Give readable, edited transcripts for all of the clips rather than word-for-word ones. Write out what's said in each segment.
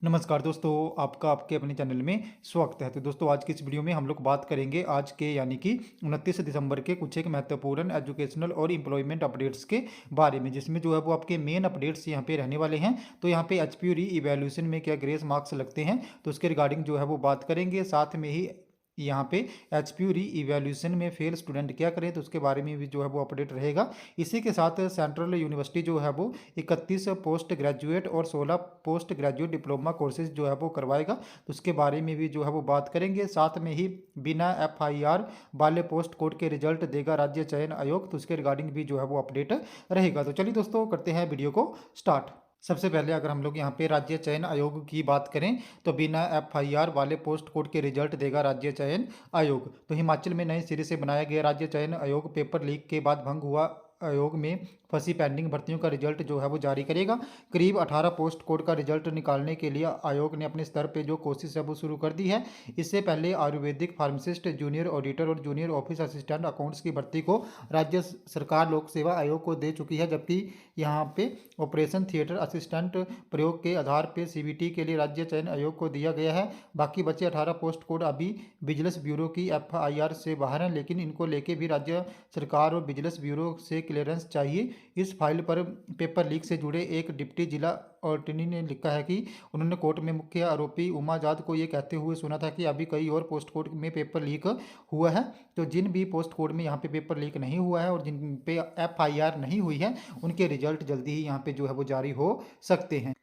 नमस्कार दोस्तों, आपका आपके अपने चैनल में स्वागत है। तो दोस्तों आज की इस वीडियो में हम लोग बात करेंगे आज के यानी कि 29 दिसंबर के कुछ एक महत्वपूर्ण एजुकेशनल और एम्प्लॉयमेंट अपडेट्स के बारे में, जिसमें जो है वो आपके मेन अपडेट्स यहाँ पे रहने वाले हैं। तो यहाँ पे एचपीयू री इवैल्यूएशन में क्या ग्रेस मार्क्स लगते हैं, तो उसके रिगार्डिंग जो है वो बात करेंगे। साथ में ही यहाँ पे एचपीयू री इवैल्यूएशन में फेल स्टूडेंट क्या करें, तो उसके बारे में भी जो है वो अपडेट रहेगा। इसी के साथ सेंट्रल यूनिवर्सिटी जो है वो 31 पोस्ट ग्रेजुएट और 16 पोस्ट ग्रेजुएट डिप्लोमा कोर्सेज जो है वो करवाएगा, तो उसके बारे में भी जो है वो बात करेंगे। साथ में ही बिना एफआईआर वाले पोस्ट कोड के रिजल्ट देगा राज्य चयन आयोग, तो उसके रिगार्डिंग भी जो है वो अपडेट रहेगा। तो चलिए दोस्तों करते हैं वीडियो को स्टार्ट। सबसे पहले अगर हम लोग यहाँ पे राज्य चयन आयोग की बात करें, तो बिना एफआईआर वाले पोस्ट कोड के रिजल्ट देगा राज्य चयन आयोग। तो हिमाचल में नए सिरे से बनाया गया राज्य चयन आयोग पेपर लीक के बाद भंग हुआ आयोग में फंसी पेंडिंग भर्तियों का रिजल्ट जो है वो जारी करेगा। करीब 18 पोस्ट कोड का रिजल्ट निकालने के लिए आयोग ने अपने स्तर पे जो कोशिश है वो शुरू कर दी है। इससे पहले आयुर्वेदिक फार्मासिस्ट, जूनियर ऑडिटर और जूनियर ऑफिस असिस्टेंट अकाउंट्स की भर्ती को राज्य सरकार लोक सेवा आयोग को दे चुकी है, जबकि यहाँ पे ऑपरेशन थिएटर असिस्टेंट प्रयोग के आधार पर सीबीटी के लिए राज्य चयन आयोग को दिया गया है। बाकी बचे 18 पोस्ट कोड अभी विजिलेंस ब्यूरो की एफआईआर से बाहर हैं, लेकिन इनको लेके भी राज्य सरकार और विजिलेंस ब्यूरो से क्लियरेंस चाहिए। इस फाइल पर पेपर लीक से जुड़े एक डिप्टी जिला अटॉर्नी ने लिखा है कि उन्होंने कोर्ट में मुख्य आरोपी उमा जाद को ये कहते हुए सुना था कि अभी कई और पोस्ट कोड में पेपर लीक हुआ है। तो जिन भी पोस्ट कोड में यहाँ पे पेपर लीक नहीं हुआ है और जिन पे एफआईआर नहीं हुई है, उनके रिजल्ट जल्दी ही यहाँ पे जो है वो जारी हो सकते हैं।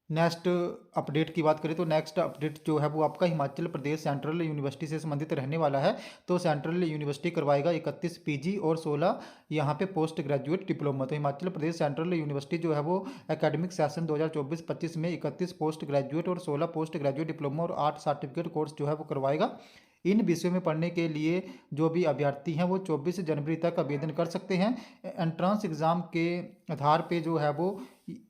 नेक्स्ट अपडेट की बात करें तो नेक्स्ट अपडेट जो है वो आपका हिमाचल प्रदेश सेंट्रल यूनिवर्सिटी से संबंधित रहने वाला है। तो सेंट्रल यूनिवर्सिटी करवाएगा 31 पीजी और 16 यहाँ पे पोस्ट ग्रेजुएट डिप्लोमा। तो हिमाचल प्रदेश सेंट्रल यूनिवर्सिटी जो है वो एकेडमिक सेशन 2024-25 में 31 पोस्ट ग्रेजुएट और 16 पोस्ट ग्रेजुएट डिप्लोमा और 8 सर्टिफिकेट कोर्स जो है वो करवाएगा। इन विषयों में पढ़ने के लिए जो भी अभ्यर्थी हैं वो 24 जनवरी तक आवेदन कर सकते हैं। एंट्रेंस एग्ज़ाम के आधार पे जो है वो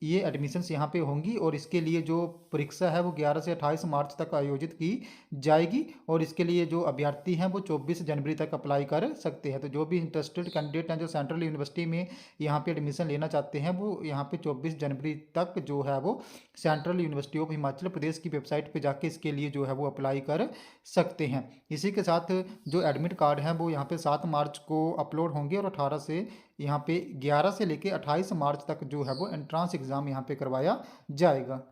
ये एडमिशन्स यहाँ पे होंगी, और इसके लिए जो परीक्षा है वो 11 से 28 मार्च तक आयोजित की जाएगी, और इसके लिए जो अभ्यर्थी हैं वो 24 जनवरी तक अप्लाई कर सकते हैं। तो जो भी इंटरेस्टेड कैंडिडेट हैं जो सेंट्रल यूनिवर्सिटी में यहाँ पे एडमिशन लेना चाहते हैं, वो यहाँ पे 24 जनवरी तक जो है वो central university of Himachal Pradesh की वेबसाइट पर जाके इसके लिए जो है वो अप्लाई कर सकते हैं। इसी के साथ जो एडमिट कार्ड हैं वो यहाँ पे 7 मार्च को अपलोड होंगे, और 18 से यहाँ पे 11 से लेके 28 मार्च तक जो है वो एंट्रेंस एग्ज़ाम यहाँ पे करवाया जाएगा।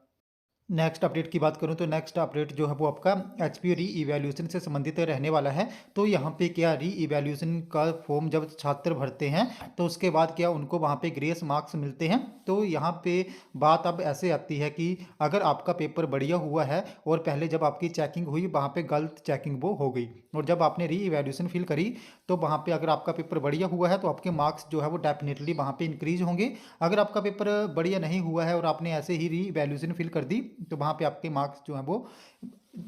नेक्स्ट अपडेट की बात करूं तो नेक्स्ट अपडेट जो है वो आपका एचपीयू री इवैल्यूएशन से संबंधित रहने वाला है। तो यहाँ पे क्या री इवैल्यूएशन का फॉर्म जब छात्र भरते हैं तो उसके बाद क्या उनको वहाँ पे ग्रेस मार्क्स मिलते हैं। तो यहाँ पे बात अब ऐसे आती है कि अगर आपका पेपर बढ़िया हुआ है और पहले जब आपकी चेकिंग हुई वहाँ पे गलत चेकिंग वो हो गई, और जब आपने री इवैल्यूएशन फिल करी तो वहाँ पे अगर आपका पेपर बढ़िया हुआ है तो आपके मार्क्स जो है वो डेफिनेटली वहाँ पे इंक्रीज होंगे। अगर आपका पेपर बढ़िया नहीं हुआ है और आपने ऐसे ही री इवैल्यूएशन फिल कर दी तो वहाँ पे आपके मार्क्स जो हैं वो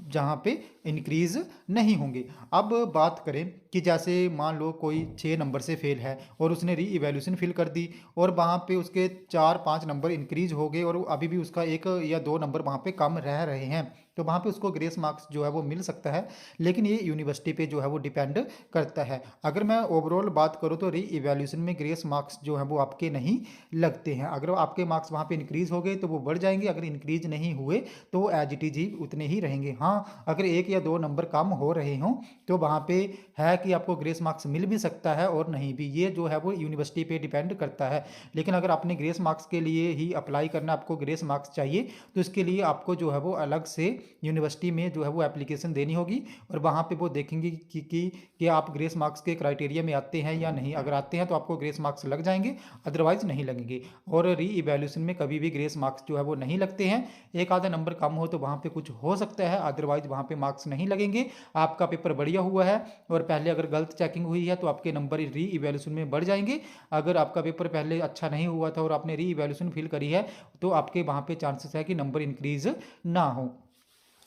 जहाँ पे इंक्रीज नहीं होंगे। अब बात करें कि जैसे मान लो कोई 6 नंबर से फेल है और उसने री इवैल्यूएशन फिल कर दी और वहाँ पे उसके 4-5 नंबर इंक्रीज हो गए और अभी भी उसका 1 या 2 नंबर वहाँ पे कम रह रहे हैं, तो वहाँ पे उसको ग्रेस मार्क्स जो है वो मिल सकता है। लेकिन ये यूनिवर्सिटी पे जो है वो डिपेंड करता है। अगर मैं ओवरऑल बात करूँ तो री इवैल्यूएशन में ग्रेस मार्क्स जो है वो आपके नहीं लगते हैं। अगर आपके मार्क्स वहाँ पे इंक्रीज हो गए तो वो बढ़ जाएंगे, अगर इंक्रीज नहीं हुए तो वो एज इट इज ही उतने ही रहेंगे। हाँ, अगर 1 या 2 नंबर कम हो रहे हों तो वहाँ पे है कि आपको ग्रेस मार्क्स मिल भी सकता है और नहीं भी, ये जो है वो यूनिवर्सिटी पे डिपेंड करता है। लेकिन अगर आपने ग्रेस मार्क्स के लिए ही अप्लाई करना, आपको ग्रेस मार्क्स चाहिए, तो इसके लिए आपको जो है वो अलग से यूनिवर्सिटी में जो है वो एप्लीकेशन देनी होगी, और वहाँ पे वो देखेंगे कि आप ग्रेस मार्क्स के क्राइटेरिया में आते हैं या नहीं। अगर आते हैं तो आपको ग्रेस मार्क्स लग जाएंगे, अदरवाइज नहीं लगेंगे। और री इवैल्यूएशन में कभी भी ग्रेस मार्क्स जो है वो नहीं लगते हैं। एक आधा नंबर कम हो तो वहाँ पे कुछ हो सकता है, अदरवाइज वहाँ पे मार्क्स नहीं लगेंगे। आपका पेपर बढ़िया हुआ है और पहले अगर गलत चेकिंग हुई है तो आपके नंबर री इवैल्यूएशन में बढ़ जाएंगे। अगर आपका पेपर पहले अच्छा नहीं हुआ था और आपने री इवैल्यूएशन फिल करी है तो आपके वहाँ पे चांसेस है कि नंबर इंक्रीज ना हो।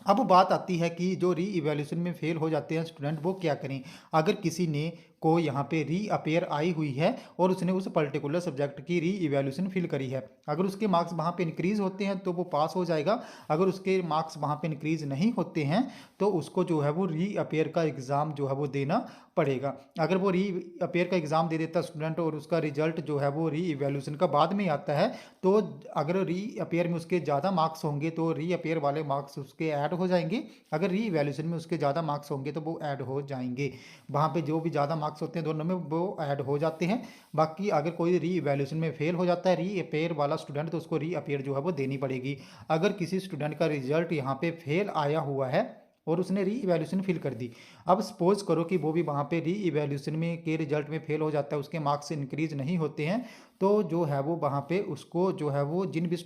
अब बात आती है कि जो री इवैल्यूएशन में फेल हो जाते हैं स्टूडेंट वो क्या करें। अगर किसी ने को यहाँ पे रीअपेयर आई हुई है और उसने उस पर्टिकुलर सब्जेक्ट की री इवैल्यूएशन फिल करी है। अगर उसके मार्क्स वहाँ पे इंक्रीज होते हैं तो वो पास हो जाएगा। अगर उसके मार्क्स वहाँ पे इंक्रीज नहीं होते हैं तो उसको जो है वो रीअपेयर का एग्ज़ाम जो है वो देना पड़ेगा। अगर वो रीअपेयर का एग्ज़ाम दे देता स्टूडेंट और उसका रिजल्ट जो है वो री इवैल्यूएशन का बाद में आता है, तो अगर रीअपेयर में उसके ज़्यादा मार्क्स होंगे तो रीअपेयर वाले मार्क्स उसके ऐड हो जाएंगे। अगर री इवैल्यूएशन में उसके ज़्यादा मार्क्स होंगे तो वो ऐड हो जाएंगे। वहाँ पे जो भी ज़्यादा मार्क्स होते हैं दोनों में वो ऐड हो जाते हैं। बाकी अगर कोई री इवैल्यूएशन में फेल हो जाता है रीअपेयर वाला स्टूडेंट, तो उसको रीअपेयर जो है वो देनी पड़ेगी। अगर किसी स्टूडेंट का रिजल्ट यहाँ पे फेल आया हुआ है और उसने री इवैल्यूएशन फिल कर दी, अब सपोज करो कि वो भी वहाँ पे री इवैल्यूएशन में के रिजल्ट में फेल हो जाता है, उसके मार्क्स इंक्रीज नहीं होते हैं, तो जो है वो वहाँ पे उसको जो है वो जिन भी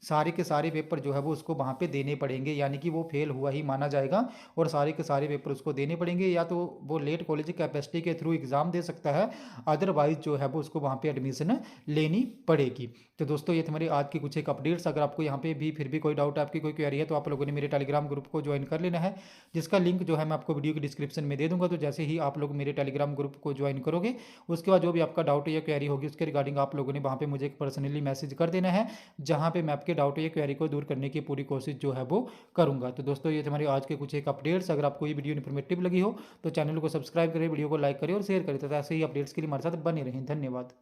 सारे के सारे पेपर जो है वो उसको वहाँ पे देने पड़ेंगे, यानी कि वो फेल हुआ ही माना जाएगा और सारे के सारे पेपर उसको देने पड़ेंगे। या तो वो लेट कॉलेज कैपेसिटी के थ्रू एग्ज़ाम दे सकता है, अदरवाइज जो है वो उसको वहाँ पे एडमिशन लेनी पड़ेगी। तो दोस्तों ये थे हमारे आज की कुछ एक अपडेट्स। अगर आपको यहाँ पे भी फिर भी कोई डाउट है, आपकी कोई क्वेरी है, तो आप लोगों ने मेरे टेलीग्राम ग्रुप को ज्वाइन कर लेना है, जिसका लिंक जो है मैं आपको वीडियो की डिस्क्रिप्शन में दे दूंगा। तो जैसे ही आप लोग मेरे टेलीग्राम ग्रुप को ज्वाइन करोगे, उसके बाद जो भी आपका डाउट या क्वेरी होगी उसके रिगार्डिंग आप लोगों ने वहाँ पे मुझे पर्सनली मैसेज कर देना है, जहाँ पे मैं आपके डाउट या क्वेरी को दूर करने की पूरी कोशिश जो है वो करूँगा। तो दोस्तों ये थे हमारे आज के कुछ एक अपडेट्स। अगर आपको ये वीडियो इन्फॉर्मेटिव लगी हो तो चैनल को सब्सक्राइब करें, वीडियो को लाइक करें और शेयर करें, तो ऐसे ही अपडेट्स के लिए हमारे साथ बने रहें। धन्यवाद।